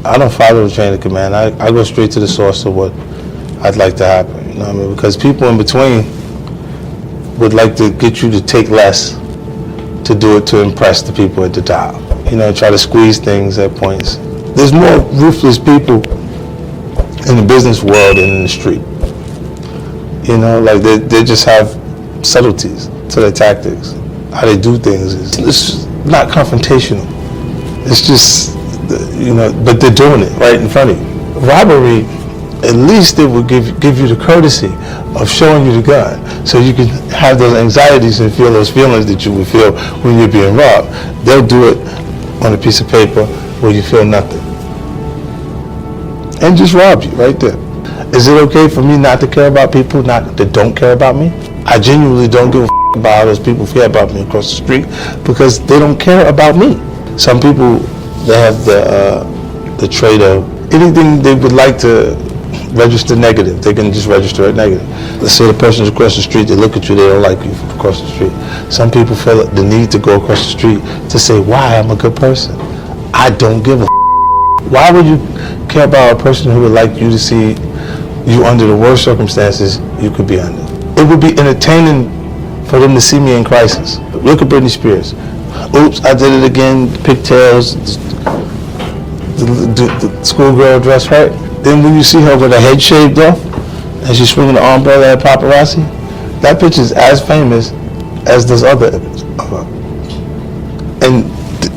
I don't follow the chain of command. I go straight to the source of what I'd like to happen. You know what I mean? Because people in between would like to get you to take less to do it to impress the people at the top. You know, try to squeeze things at points. There's more ruthless people in the business world than in the street. You know, like they just have subtleties to their tactics. How they do things is not confrontational. It's just, you know, but they're doing it right in front of you. Robbery, at least it will give you the courtesy of showing you the gun, so you can have those anxieties and feel those feelings that you would feel when you're being robbed. They'll do it on a piece of paper where you feel nothing, and just rob you right there. Is it okay for me not to care about people that don't care about me? I genuinely don't give a about how those people feel about me across the street, because they don't care about me. Some people, they have the trait of anything they would like to register negative, they can just register it negative. Let's say the person's across the street, they look at you, they don't like you from across the street. Some people feel the need to go across the street to say why I'm a good person. I don't give a Why would you care about a person who would like you to see you under the worst circumstances you could be under? It would be entertaining for them to see me in crisis. Look at Britney Spears. Oops, I did it again, pigtails, the schoolgirl dress, right? Then when you see her with her head shaved off, and she's swinging the umbrella at paparazzi, that picture is as famous as this other image of her. And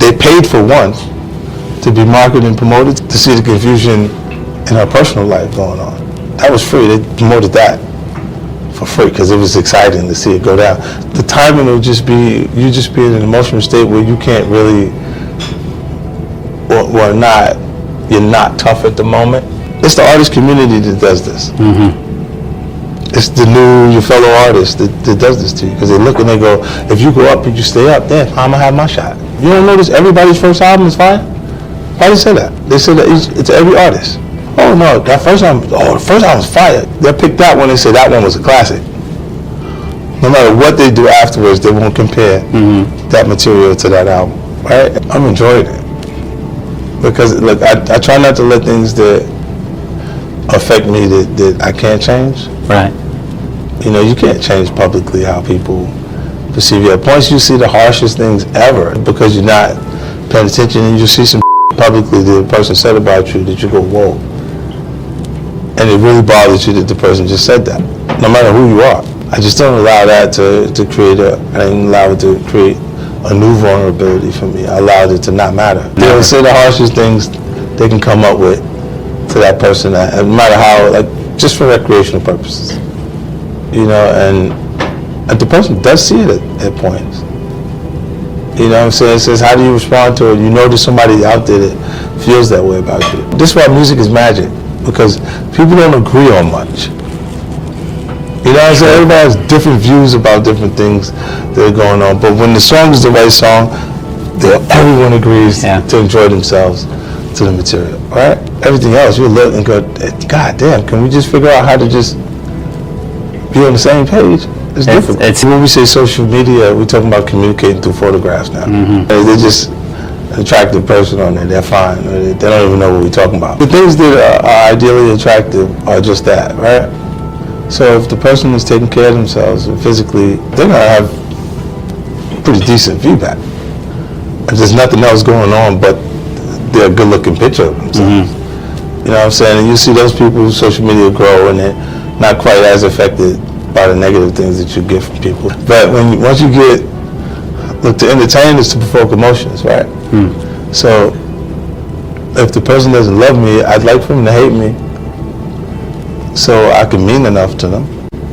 they paid for one to be marketed and promoted to see the confusion in her personal life going on. That was free, they promoted that for free because it was exciting to see it go down. The timing will just be, you just be in an emotional state where you can't really, or not, you're not tough at the moment. It's the artist community that does this. Mm-hmm. It's your fellow artists that does this to you, because they look and they go, if you go up and you stay up, then I'm gonna have my shot. You don't notice everybody's first album is fire? Why do they say that? They say that it's every artist. Oh no, the first album was fire. They'll pick that one and say that one was a classic. No matter what they do afterwards, they won't compare that material to that album, right? I'm enjoying it. Because look, I try not to let things that affect me that I can't change. Right. You know, you can't change publicly how people perceive you. At points you see the harshest things ever because you're not paying attention, and you see some publicly that the person said about you that you go, whoa. And it really bothers you that the person just said that, no matter who you are. I just don't allow that to create I don't allow it to create a new vulnerability for me. I allow it to not matter. They'll say the harshest things they can come up with to that person, no matter how, like, just for recreational purposes. You know, and the person does see it at points. You know what I'm saying? It says, how do you respond to it? You know there's somebody out there that feels that way about you. This is why music is magic, because people don't agree on much. You know what I'm saying? Everybody has different views about different things that are going on, but when the song is the right song, everyone agrees to enjoy themselves to the material, right? Everything else, you look and go, God damn, can we just figure out how to just be on the same page? It's difficult. When we say social media, we're talking about communicating through photographs now. Mm-hmm. They're just an attractive person on there, they're fine. They don't even know what we're talking about. The things that are ideally attractive are just that, right? So if the person is taking care of themselves physically, they're gonna have pretty decent feedback. If there's nothing else going on but they're a good looking picture of themselves. Mm-hmm. You know what I'm saying? And you see those people whose social media grow and they're not quite as affected by the negative things that you get from people. But once you get, look, to entertain is to provoke emotions, right? Mm. So if the person doesn't love me, I'd like for them to hate me so I can mean enough to them,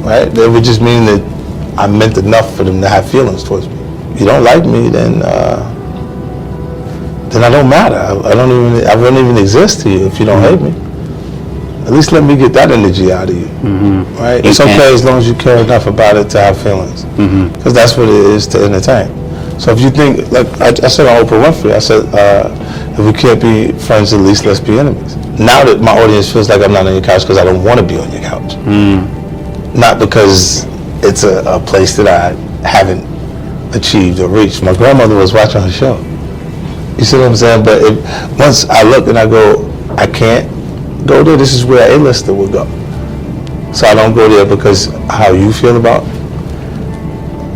right? That would just mean that I meant enough for them to have feelings towards me. If you don't like me, then I don't matter. I won't even exist to you if you don't hate me. At least let me get that energy out of you, right? It's okay as long as you care enough about it to have feelings, because that's what it is to entertain. So if you think, like I said on Oprah Winfrey, I said, if we can't be friends, at least let's be enemies. Now that my audience feels like I'm not on your couch because I don't want to be on your couch. Not because it's a place that I haven't achieved or reached. My grandmother was watching her show. You see what I'm saying? But once I look and I go, I can't go there. This is where A-lister would go. So I don't go there because how you feel about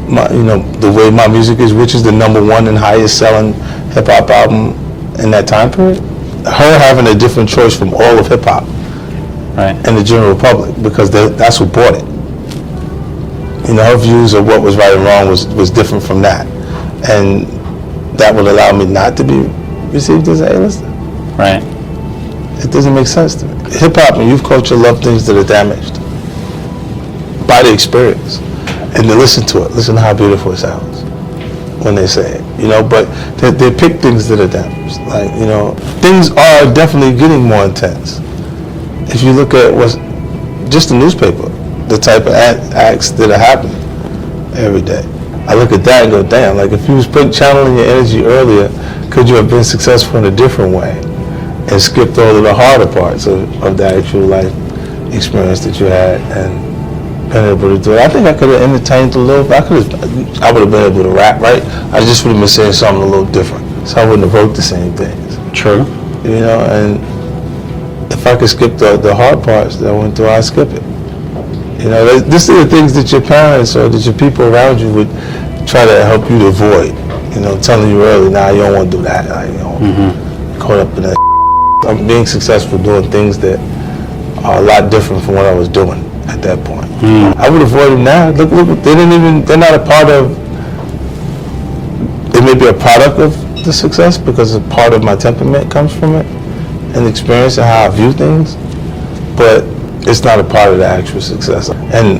the way my music is, which is the #1 and highest selling hip hop album in that time period. Her having a different choice from all of hip hop, right, and the general public, because that's who bought it. Her views of what was right and wrong was different from that, and that would allow me not to be received as an A-lister. right. It doesn't make sense to me. Hip hop and youth culture love things that are damaged by the experience, and to listen to it. Listen to how beautiful it sounds when they say it. But they pick things that are damaged. Like things are definitely getting more intense. If you look at what's just the newspaper, the type of acts that are happening every day. I look at that and go, damn, like if you was channeling your energy earlier, could you have been successful in a different way and skipped all of the harder parts of the actual life experience that you had and been able to do it? I think I could have entertained a little. I would have been able to rap, right? I just would have been saying something a little different. So I wouldn't have wrote the same things. True. And if I could skip the hard parts that I went through, I'd skip it. This are the things that your parents or that your people around you would try to help you to avoid. Telling you early, nah, you don't want to do that. Caught up in that. I'm being successful doing things that are a lot different from what I was doing at that point. I would avoid them now. Look, they're not a part of, they may be a product of the success because a part of my temperament comes from it and the experience and how I view things, but it's not a part of the actual success. And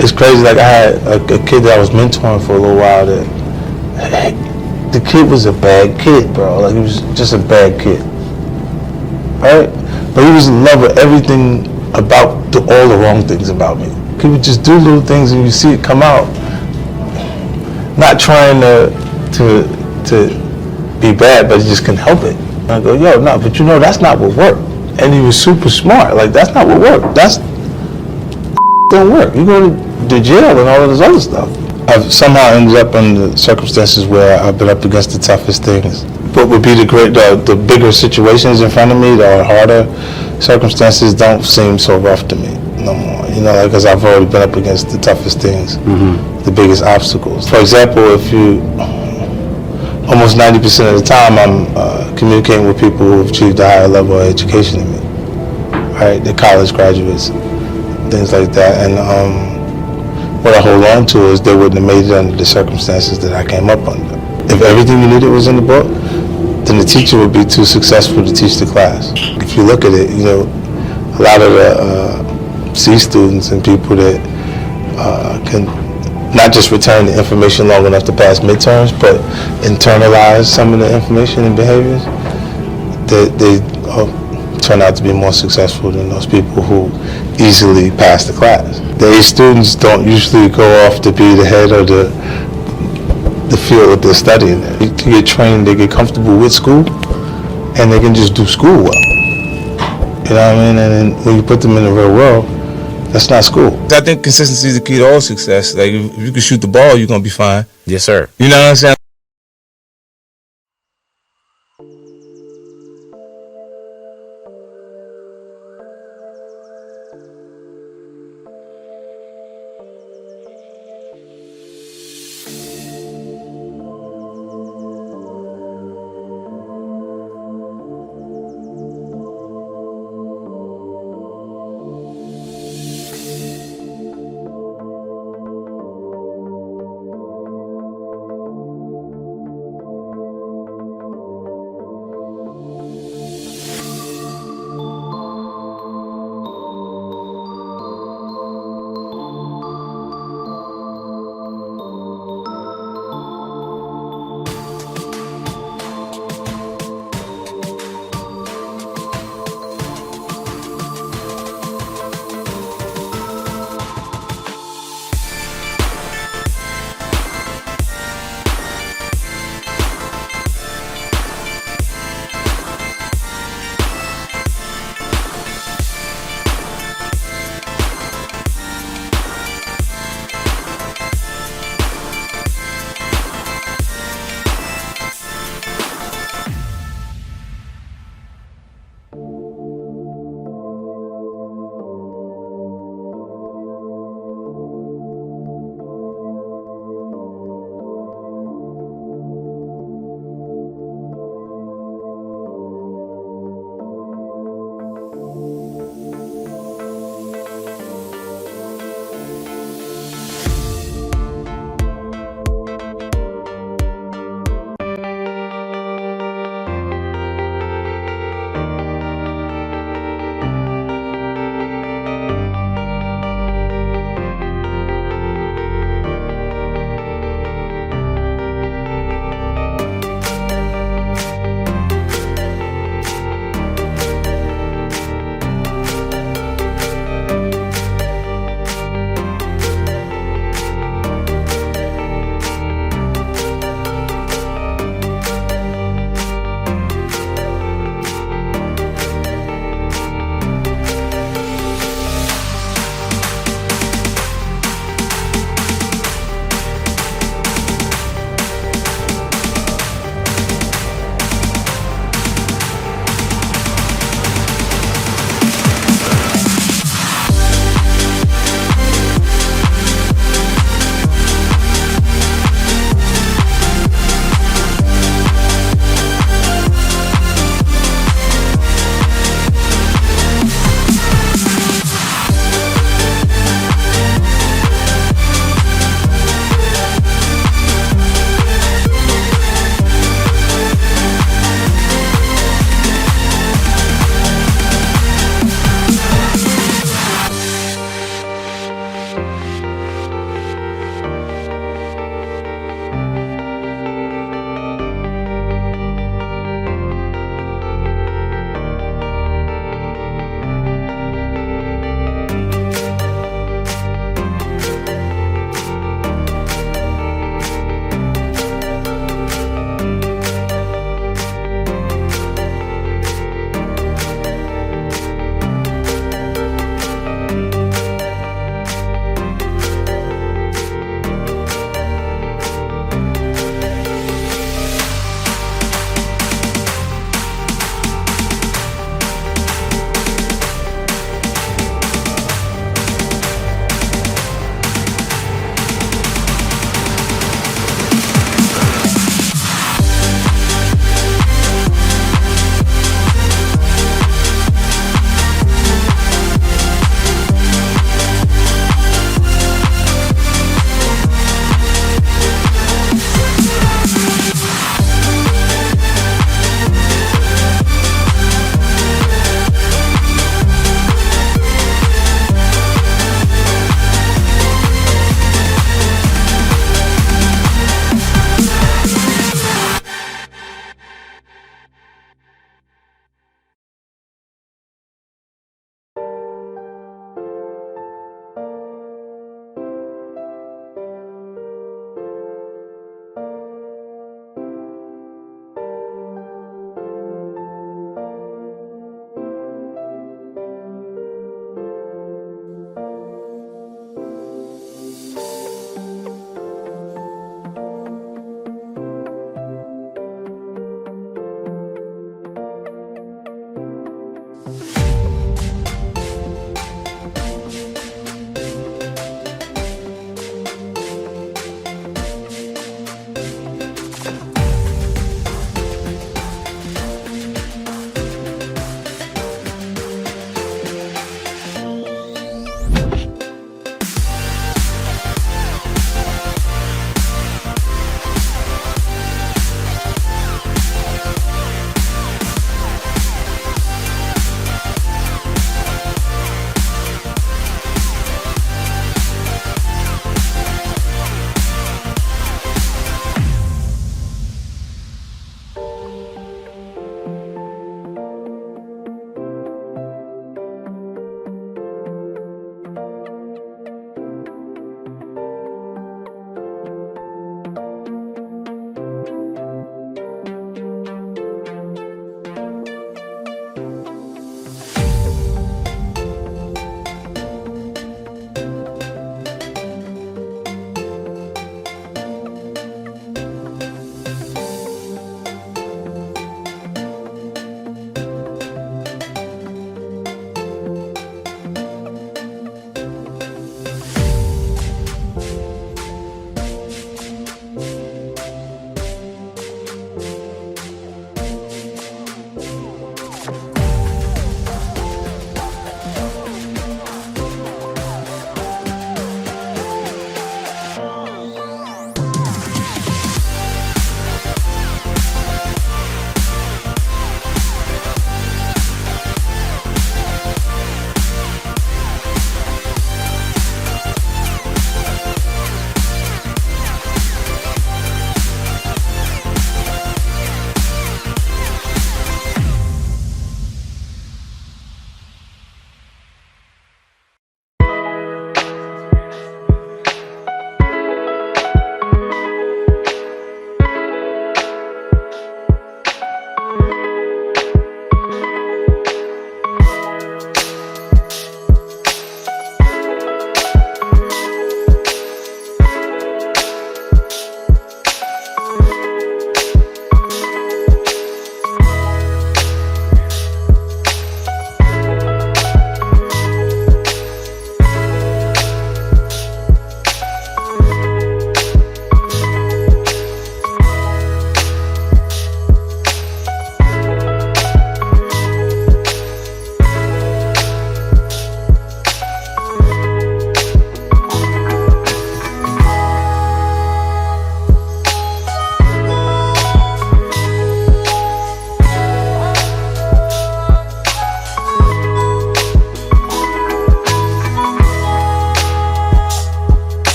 it's crazy, like I had a kid that I was mentoring for a little while that, the kid was a bad kid, bro. Like he was just a bad kid, right? But he was in love with everything about all the wrong things about me. He would just do little things and you see it come out. Not trying to be bad, but he just couldn't help it. And I go, yo, no, but that's not what worked. And he was super smart. Like, that's not what worked. Don't work. You go to the jail and all of this other stuff. I've somehow ended up in the circumstances where I've been up against the toughest things. What would be the bigger situations in front of me, the harder circumstances don't seem so rough to me no more. Because I've already been up against the toughest things, the biggest obstacles. For example, almost 90% of the time I'm communicating with people who have achieved a higher level of education than me, right? They're college graduates, things like that. And what I hold on to is they wouldn't have made it under the circumstances that I came up under. If everything you needed was in the book, then the teacher would be too successful to teach the class. If you look at it, a lot of the C students and people that can not just retain the information long enough to pass midterms, but internalize some of the information and behaviors, they turn out to be more successful than those people who easily pass the class. The A students don't usually go off to be the head of the field that they're studying. They get trained, they get comfortable with school, and they can just do school well. You know what I mean? And then when you put them in the real world, that's not school. I think consistency is the key to all success. Like, if you can shoot the ball, you're going to be fine. Yes, sir. You know what I'm saying?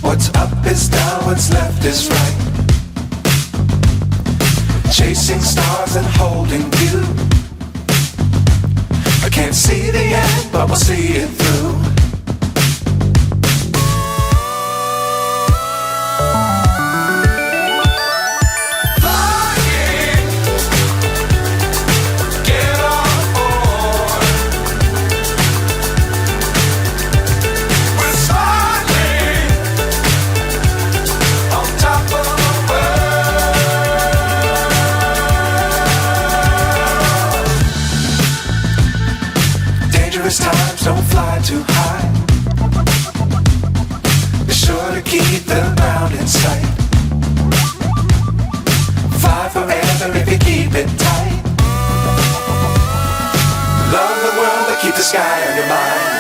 What's up is down, what's left is right. Chasing stars and holding you. I can't see the end, but we'll see it through. Flying, get on board. We're smiling on top of the world. Dangerous times, don't fly too high. Be sure to keep the ground in sight. Fly forever if you keep it tight. Love the world, but keep the sky on your mind.